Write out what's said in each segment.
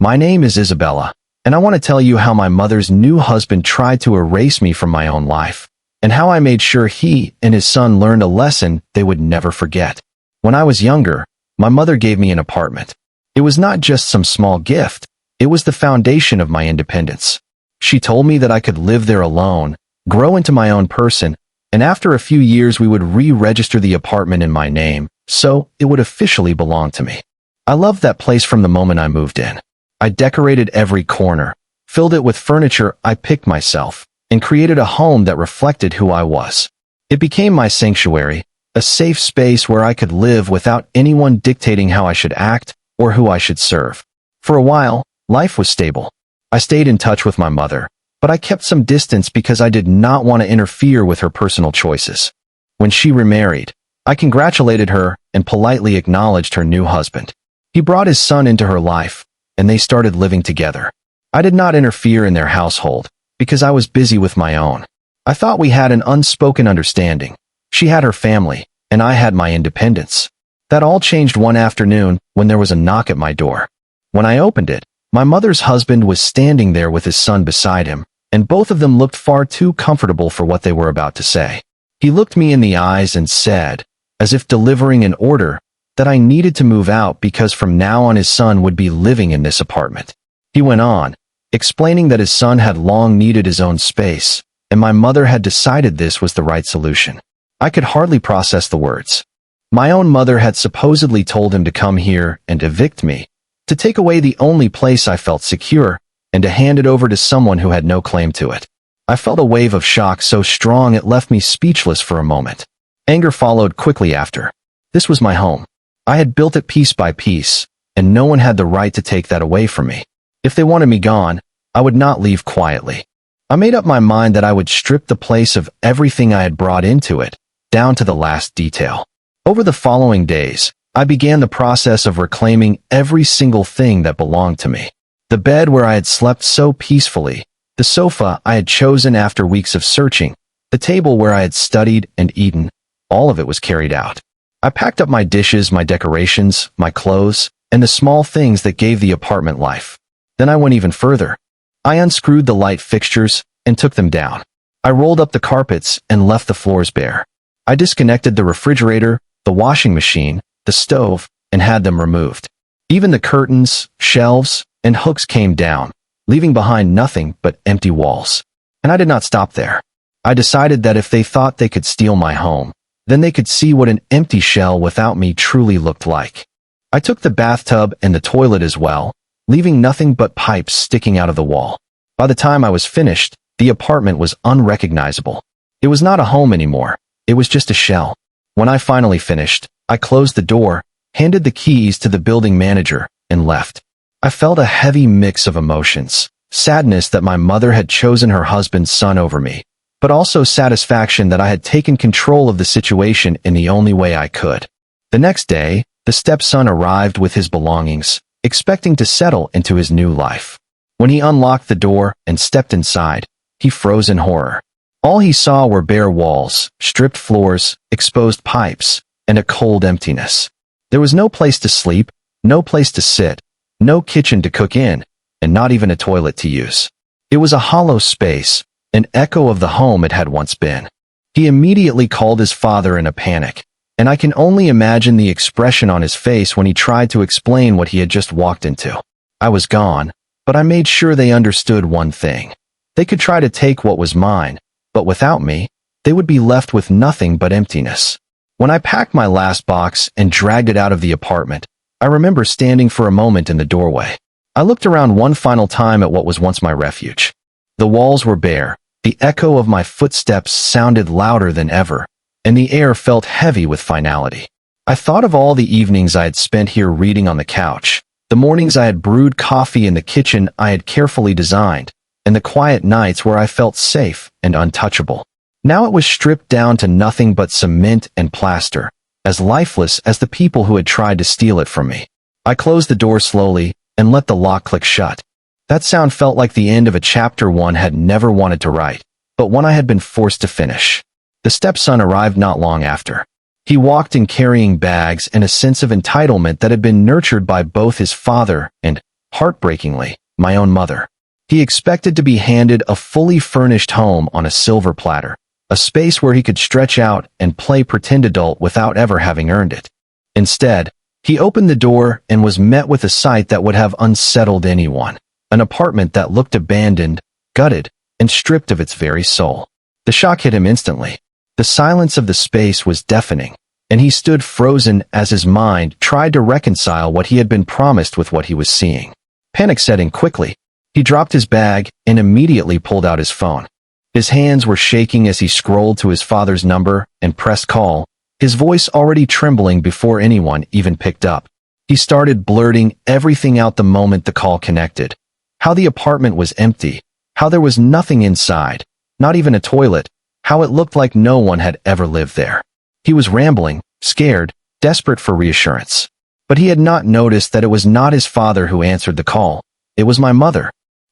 My name is Isabella, and I want to tell you how my mother's new husband tried to erase me from my own life, and how I made sure he and his son learned a lesson they would never forget. When I was younger, my mother gave me an apartment. It was not just some small gift, it was the foundation of my independence. She told me that I could live there alone, grow into my own person, and after a few years we would re-register the apartment in my name, so it would officially belong to me. I loved that place from the moment I moved in. I decorated every corner, filled it with furniture I picked myself, and created a home that reflected who I was. It became my sanctuary, a safe space where I could live without anyone dictating how I should act or who I should serve. For a while, life was stable. I stayed in touch with my mother, but I kept some distance because I did not want to interfere with her personal choices. When she remarried, I congratulated her and politely acknowledged her new husband. He brought his son into her life, and they started living together. I did not interfere in their household, because I was busy with my own. I thought we had an unspoken understanding. She had her family, and I had my independence. That all changed one afternoon when there was a knock at my door. When I opened it, my mother's husband was standing there with his son beside him, and both of them looked far too comfortable for what they were about to say. He looked me in the eyes and said, as if delivering an order, that I needed to move out because from now on his son would be living in this apartment. He went on, explaining that his son had long needed his own space, and my mother had decided this was the right solution. I could hardly process the words. My own mother had supposedly told him to come here and evict me, to take away the only place I felt secure, and to hand it over to someone who had no claim to it. I felt a wave of shock so strong it left me speechless for a moment. Anger followed quickly after. This was my home. I had built it piece by piece, and no one had the right to take that away from me. If they wanted me gone, I would not leave quietly. I made up my mind that I would strip the place of everything I had brought into it, down to the last detail. Over the following days, I began the process of reclaiming every single thing that belonged to me. The bed where I had slept so peacefully, the sofa I had chosen after weeks of searching, the table where I had studied and eaten, all of it was carried out. I packed up my dishes, my decorations, my clothes, and the small things that gave the apartment life. Then I went even further. I unscrewed the light fixtures and took them down. I rolled up the carpets and left the floors bare. I disconnected the refrigerator, the washing machine, the stove, and had them removed. Even the curtains, shelves, and hooks came down, leaving behind nothing but empty walls. And I did not stop there. I decided that if they thought they could steal my home, then they could see what an empty shell without me truly looked like. I took the bathtub and the toilet as well, leaving nothing but pipes sticking out of the wall. By the time I was finished, the apartment was unrecognizable. It was not a home anymore. It was just a shell. When I finally finished, I closed the door, handed the keys to the building manager, and left. I felt a heavy mix of emotions, sadness that my mother had chosen her husband's son over me, but also satisfaction that I had taken control of the situation in the only way I could. The next day, the stepson arrived with his belongings, expecting to settle into his new life. When he unlocked the door and stepped inside, he froze in horror. All he saw were bare walls, stripped floors, exposed pipes, and a cold emptiness. There was no place to sleep, no place to sit, no kitchen to cook in, and not even a toilet to use. It was a hollow space, an echo of the home it had once been. He immediately called his father in a panic, and I can only imagine the expression on his face when he tried to explain what he had just walked into. I was gone, but I made sure they understood one thing. They could try to take what was mine, but without me, they would be left with nothing but emptiness. When I packed my last box and dragged it out of the apartment, I remember standing for a moment in the doorway. I looked around one final time at what was once my refuge. The walls were bare, the echo of my footsteps sounded louder than ever, and the air felt heavy with finality. I thought of all the evenings I had spent here reading on the couch, the mornings I had brewed coffee in the kitchen I had carefully designed, and the quiet nights where I felt safe and untouchable. Now it was stripped down to nothing but cement and plaster, as lifeless as the people who had tried to steal it from me. I closed the door slowly and let the lock click shut. That sound felt like the end of a chapter one had never wanted to write, but one I had been forced to finish. The stepson arrived not long after. He walked in carrying bags and a sense of entitlement that had been nurtured by both his father and Heartbreakingly, my own mother. He expected to be handed a fully furnished home on a silver platter, a space where he could stretch out and play pretend adult without ever having earned it. Instead, he opened the door and was met with a sight that would have unsettled anyone. An apartment that looked abandoned, gutted, and stripped of its very soul. The shock hit him instantly. The silence of the space was deafening, and he stood frozen as his mind tried to reconcile what he had been promised with what he was seeing. Panic set in quickly. He dropped his bag and immediately pulled out his phone. His hands were shaking as he scrolled to his father's number and pressed call, his voice already trembling before anyone even picked up. He started blurting everything out the moment the call connected. How the apartment was empty, how there was nothing inside, not even a toilet, how it looked like no one had ever lived there. He was rambling, scared, desperate for reassurance. But he had not noticed that it was not his father who answered the call. It was my mother.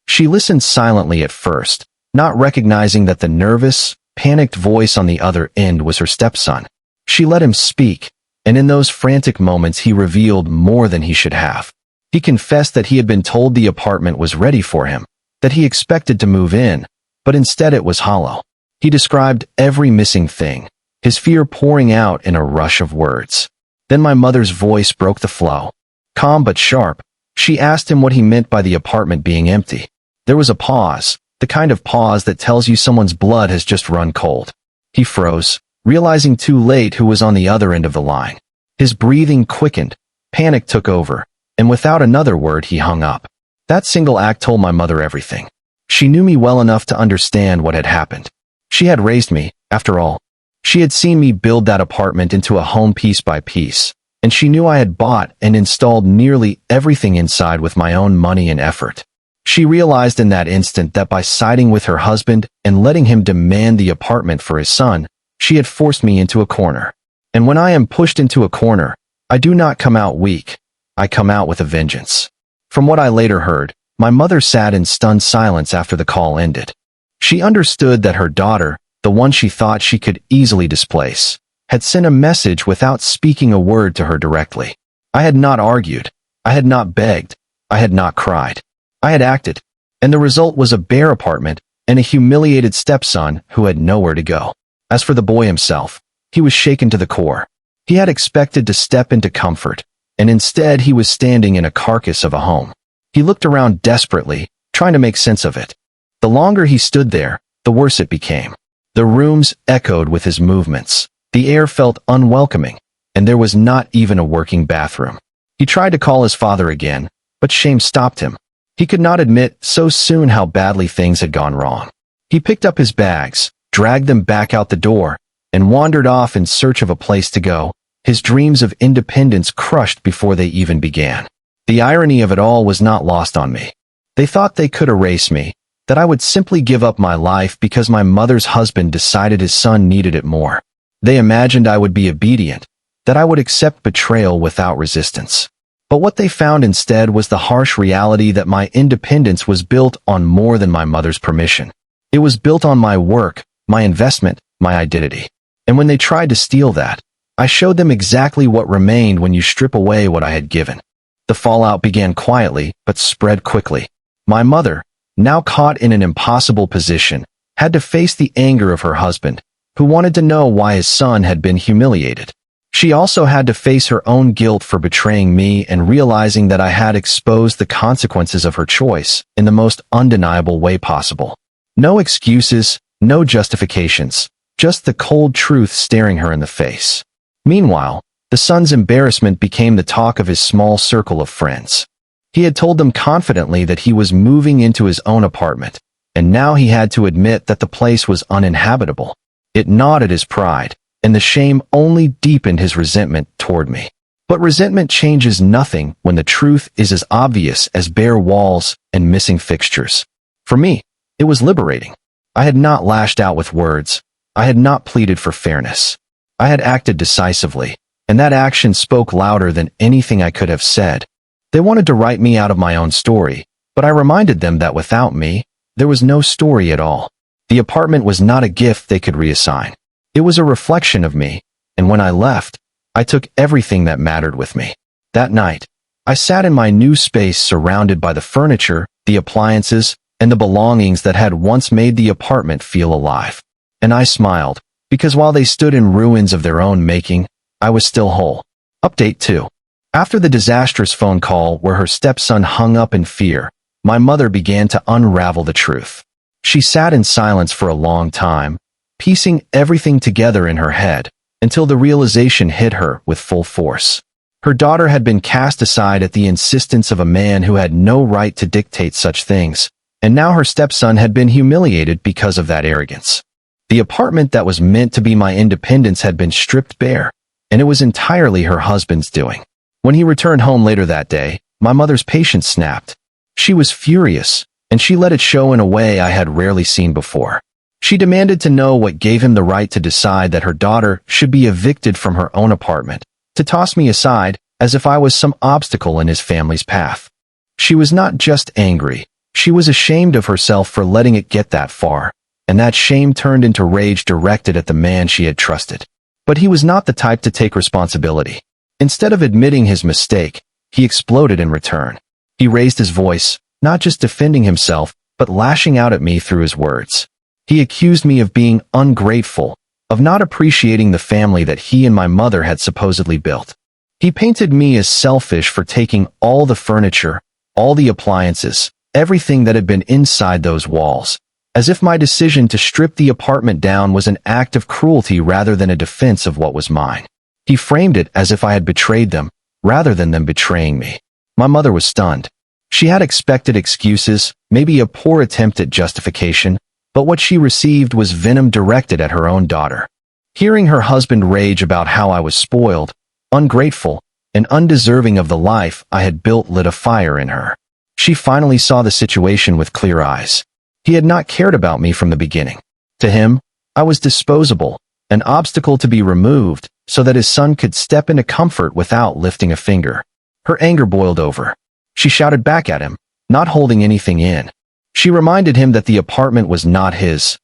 She listened silently at first, not recognizing that the nervous, panicked voice on the other end was her stepson. She let him speak, and in those frantic moments he revealed more than he should have. He confessed that he had been told the apartment was ready for him, that he expected to move in, but instead it was hollow. He described every missing thing, his fear pouring out in a rush of words. Then my mother's voice broke the flow. Calm but sharp, she asked him what he meant by the apartment being empty. There was a pause, the kind of pause that tells you someone's blood has just run cold. He froze, realizing too late who was on the other end of the line. His breathing quickened, panic took over, and without another word he hung up. That single act told my mother everything. She knew me well enough to understand what had happened. She had raised me, after all. She had seen me build that apartment into a home piece by piece, and she knew I had bought and installed nearly everything inside with my own money and effort. She realized in that instant that by siding with her husband and letting him demand the apartment for his son, she had forced me into a corner. And when I am pushed into a corner, I do not come out weak. I come out with a vengeance. From what I later heard, my mother sat in stunned silence after the call ended. She understood that her daughter, the one she thought she could easily displace, had sent a message without speaking a word to her directly. I had not argued. I had not begged. I had not cried. I had acted, and the result was a bare apartment and a humiliated stepson who had nowhere to go. As for the boy himself, he was shaken to the core. He had expected to step into comfort, and instead he was standing in a carcass of a home. He looked around desperately, trying to make sense of it. The longer he stood there, the worse it became. The rooms echoed with his movements. The air felt unwelcoming, and there was not even a working bathroom. He tried to call his father again, but shame stopped him. He could not admit so soon how badly things had gone wrong. He picked up his bags, dragged them back out the door, and wandered off in search of a place to go, his dreams of independence crushed before they even began. The irony of it all was not lost on me. They thought they could erase me, that I would simply give up my life because my mother's husband decided his son needed it more. They imagined I would be obedient, that I would accept betrayal without resistance. But what they found instead was the harsh reality that my independence was built on more than my mother's permission. It was built on my work, my investment, my identity. And when they tried to steal that, I showed them exactly what remained when you strip away what I had given. The fallout began quietly, but spread quickly. My mother, now caught in an impossible position, had to face the anger of her husband, who wanted to know why his son had been humiliated. She also had to face her own guilt for betraying me and realizing that I had exposed the consequences of her choice in the most undeniable way possible. No excuses, no justifications, just the cold truth staring her in the face. Meanwhile, the son's embarrassment became the talk of his small circle of friends. He had told them confidently that he was moving into his own apartment, and now he had to admit that the place was uninhabitable. It gnawed at his pride, and the shame only deepened his resentment toward me. But resentment changes nothing when the truth is as obvious as bare walls and missing fixtures. For me, it was liberating. I had not lashed out with words. I had not pleaded for fairness. I had acted decisively, and that action spoke louder than anything I could have said. They wanted to write me out of my own story, but I reminded them that without me, there was no story at all. The apartment was not a gift they could reassign. It was a reflection of me, and when I left, I took everything that mattered with me. That night, I sat in my new space surrounded by the furniture, the appliances, and the belongings that had once made the apartment feel alive. And I smiled, because while they stood in ruins of their own making, I was still whole. Update 2. After the disastrous phone call where her stepson hung up in fear, my mother began to unravel the truth. She sat in silence for a long time, piecing everything together in her head, until the realization hit her with full force. Her daughter had been cast aside at the insistence of a man who had no right to dictate such things, and now her stepson had been humiliated because of that arrogance. The apartment that was meant to be my independence had been stripped bare, and it was entirely her husband's doing. When he returned home later that day, my mother's patience snapped. She was furious, and she let it show in a way I had rarely seen before. She demanded to know what gave him the right to decide that her daughter should be evicted from her own apartment, to toss me aside as if I was some obstacle in his family's path. She was not just angry, she was ashamed of herself for letting it get that far, and that shame turned into rage directed at the man she had trusted. But he was not the type to take responsibility. Instead of admitting his mistake, he exploded in return. He raised his voice, not just defending himself, but lashing out at me through his words. He accused me of being ungrateful, of not appreciating the family that he and my mother had supposedly built. He painted me as selfish for taking all the furniture, all the appliances, everything that had been inside those walls, as if my decision to strip the apartment down was an act of cruelty rather than a defense of what was mine. He framed it as if I had betrayed them, rather than them betraying me. My mother was stunned. She had expected excuses, maybe a poor attempt at justification, but what she received was venom directed at her own daughter. Hearing her husband rage about how I was spoiled, ungrateful, and undeserving of the life I had built lit a fire in her. She finally saw the situation with clear eyes. He had not cared about me from the beginning. To him, I was disposable, an obstacle to be removed, so that his son could step into comfort without lifting a finger. Her anger boiled over. She shouted back at him, not holding anything in. She reminded him that the apartment was not his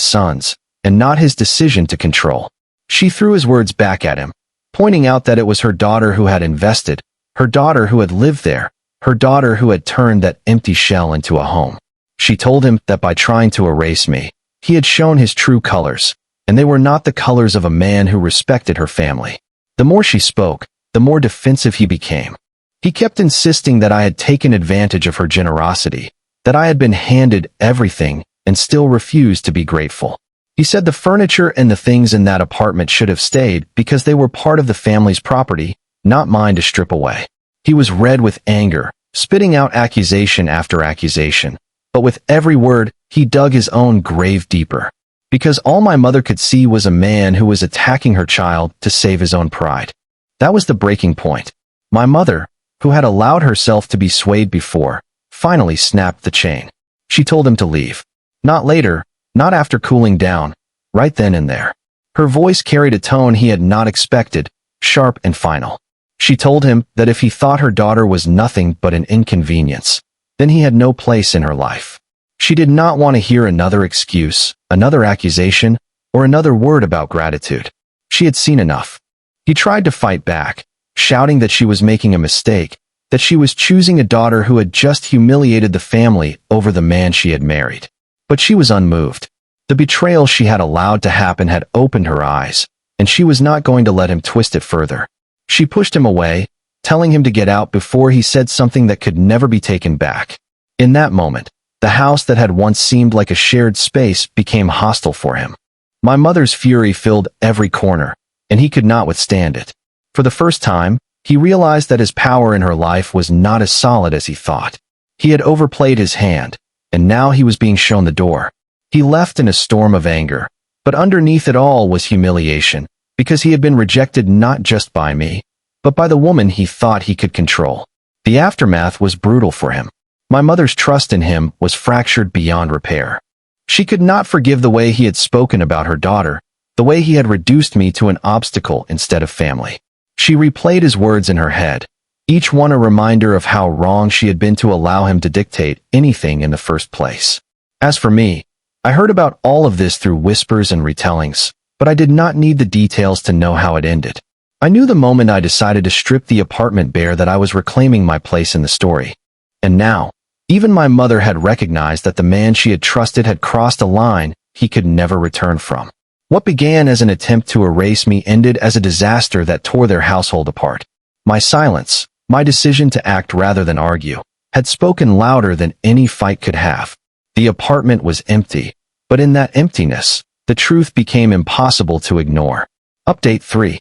son's, and not his decision to control. She threw his words back at him, pointing out that it was her daughter who had invested, her daughter who had lived there, her daughter who had turned that empty shell into a home. She told him that by trying to erase me, he had shown his true colors, and they were not the colors of a man who respected her family. The more she spoke, the more defensive he became. He kept insisting that I had taken advantage of her generosity, that I had been handed everything and still refused to be grateful. He said the furniture and the things in that apartment should have stayed because they were part of the family's property, not mine to strip away. He was red with anger, spitting out accusation after accusation, but with every word, he dug his own grave deeper. Because all my mother could see was a man who was attacking her child to save his own pride. That was the breaking point. My mother, who had allowed herself to be swayed before, finally snapped the chain. She told him to leave. Not later, not after cooling down, right then and there. Her voice carried a tone he had not expected, sharp and final. She told him that if he thought her daughter was nothing but an inconvenience, then he had no place in her life. She did not want to hear another excuse, another accusation, or another word about gratitude. She had seen enough. He tried to fight back, shouting that she was making a mistake, that she was choosing a daughter who had just humiliated the family over the man she had married. But she was unmoved. The betrayal she had allowed to happen had opened her eyes, and she was not going to let him twist it further. She pushed him away, telling him to get out before he said something that could never be taken back. In that moment, the house that had once seemed like a shared space became hostile for him. My mother's fury filled every corner, and he could not withstand it. For the first time, he realized that his power in her life was not as solid as he thought. He had overplayed his hand, and now he was being shown the door. He left in a storm of anger, but underneath it all was humiliation, because he had been rejected not just by me, but by the woman he thought he could control. The aftermath was brutal for him. My mother's trust in him was fractured beyond repair. She could not forgive the way he had spoken about her daughter, the way he had reduced me to an obstacle instead of family. She replayed his words in her head, each one a reminder of how wrong she had been to allow him to dictate anything in the first place. As for me, I heard about all of this through whispers and retellings, but I did not need the details to know how it ended. I knew the moment I decided to strip the apartment bare that I was reclaiming my place in the story. And now, even my mother had recognized that the man she had trusted had crossed a line he could never return from. What began as an attempt to erase me ended as a disaster that tore their household apart. My silence, my decision to act rather than argue, had spoken louder than any fight could have. The apartment was empty, but in that emptiness, the truth became impossible to ignore. Update 3.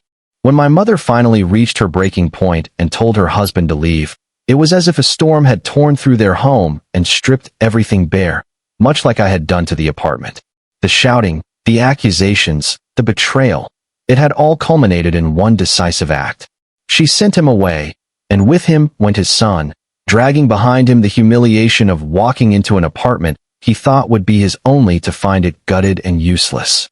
When my mother finally reached her breaking point and told her husband to leave, it was as if a storm had torn through their home and stripped everything bare, much like I had done to the apartment. The shouting, the accusations, the betrayal, it had all culminated in one decisive act. She sent him away, and with him went his son, dragging behind him the humiliation of walking into an apartment he thought would be his only to find it gutted and useless.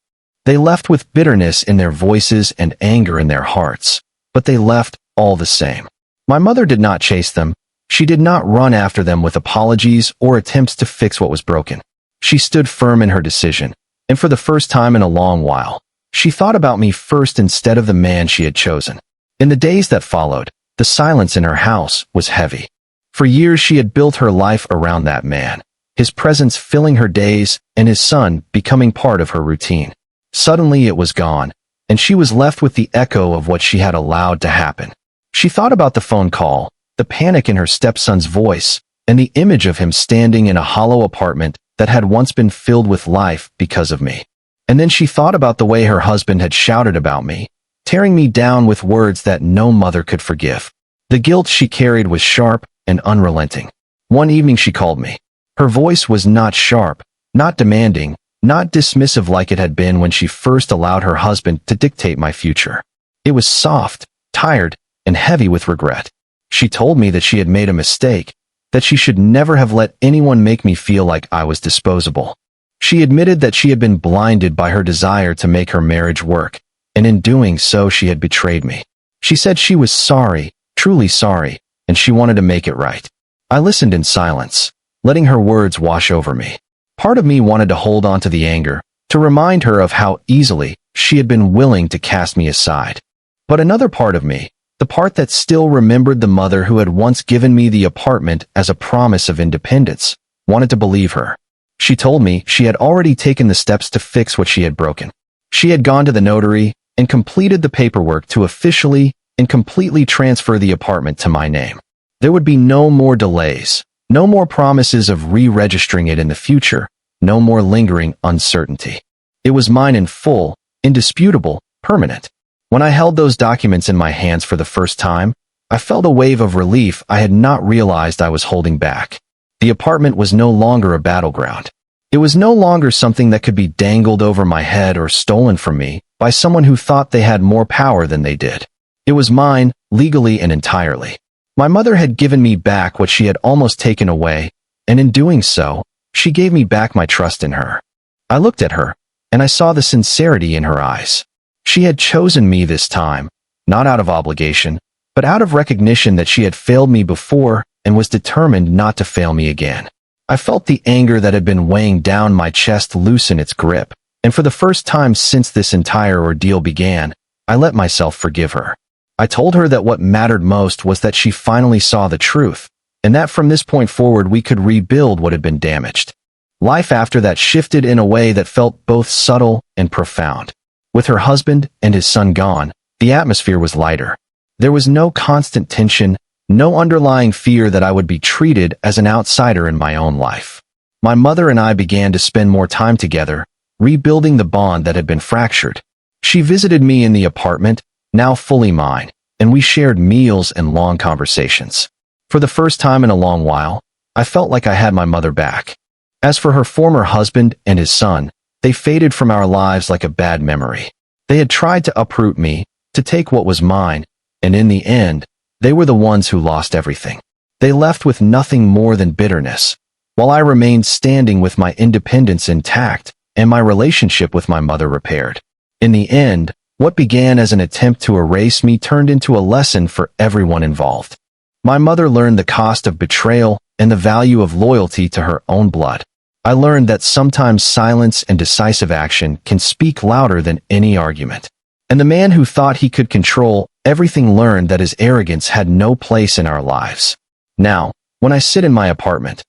They left with bitterness in their voices and anger in their hearts, but they left all the same. My mother did not chase them. She did not run after them with apologies or attempts to fix what was broken. She stood firm in her decision, and for the first time in a long while, she thought about me first instead of the man she had chosen. In the days that followed, the silence in her house was heavy. For years she had built her life around that man, his presence filling her days and his son becoming part of her routine. Suddenly it was gone, and she was left with the echo of what she had allowed to happen. She thought about the phone call, the panic in her stepson's voice, and the image of him standing in a hollow apartment that had once been filled with life because of me. And then she thought about the way her husband had shouted about me, tearing me down with words that no mother could forgive. The guilt she carried was sharp and unrelenting. One evening she called me. Her voice was not sharp, not demanding, not dismissive like it had been when she first allowed her husband to dictate my future. It was soft, tired, and heavy with regret. She told me that she had made a mistake, that she should never have let anyone make me feel like I was disposable. She admitted that she had been blinded by her desire to make her marriage work, and in doing so she had betrayed me. She said she was sorry, truly sorry, and she wanted to make it right. I listened in silence, letting her words wash over me. Part of me wanted to hold on to the anger, to remind her of how easily she had been willing to cast me aside. But another part of me, the part that still remembered the mother who had once given me the apartment as a promise of independence, wanted to believe her. She told me she had already taken the steps to fix what she had broken. She had gone to the notary and completed the paperwork to officially and completely transfer the apartment to my name. There would be no more delays, no more promises of re-registering it in the future, no more lingering uncertainty. It was mine in full, indisputable, permanent. When I held those documents in my hands for the first time, I felt a wave of relief I had not realized I was holding back. The apartment was no longer a battleground. It was no longer something that could be dangled over my head or stolen from me by someone who thought they had more power than they did. It was mine, legally and entirely. My mother had given me back what she had almost taken away, and in doing so, she gave me back my trust in her. I looked at her, and I saw the sincerity in her eyes. She had chosen me this time, not out of obligation, but out of recognition that she had failed me before and was determined not to fail me again. I felt the anger that had been weighing down my chest loosen its grip, and for the first time since this entire ordeal began, I let myself forgive her. I told her that what mattered most was that she finally saw the truth, and that from this point forward we could rebuild what had been damaged. Life after that shifted in a way that felt both subtle and profound. With her husband and his son gone, the atmosphere was lighter. There was no constant tension, no underlying fear that I would be treated as an outsider in my own life. My mother and I began to spend more time together, rebuilding the bond that had been fractured. She visited me in the apartment, now fully mine, and we shared meals and long conversations. For the first time in a long while, I felt like I had my mother back. As for her former husband and his son, they faded from our lives like a bad memory. They had tried to uproot me, to take what was mine, and in the end, they were the ones who lost everything. They left with nothing more than bitterness, while I remained standing with my independence intact and my relationship with my mother repaired. In the end, what began as an attempt to erase me turned into a lesson for everyone involved. My mother learned the cost of betrayal and the value of loyalty to her own blood. I learned that sometimes silence and decisive action can speak louder than any argument. And the man who thought he could control everything learned that his arrogance had no place in our lives. Now, when I sit in my apartment,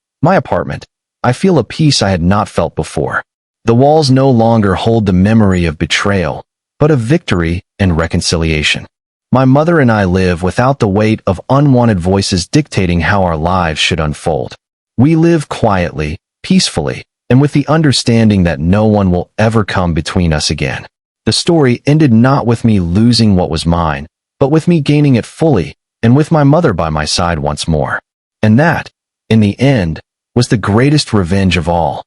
I feel a peace I had not felt before. The walls no longer hold the memory of betrayal, but of victory and reconciliation. My mother and I live without the weight of unwanted voices dictating how our lives should unfold. We live quietly, peacefully, and with the understanding that no one will ever come between us again. The story ended not with me losing what was mine, but with me gaining it fully, and with my mother by my side once more. And that, in the end, was the greatest revenge of all.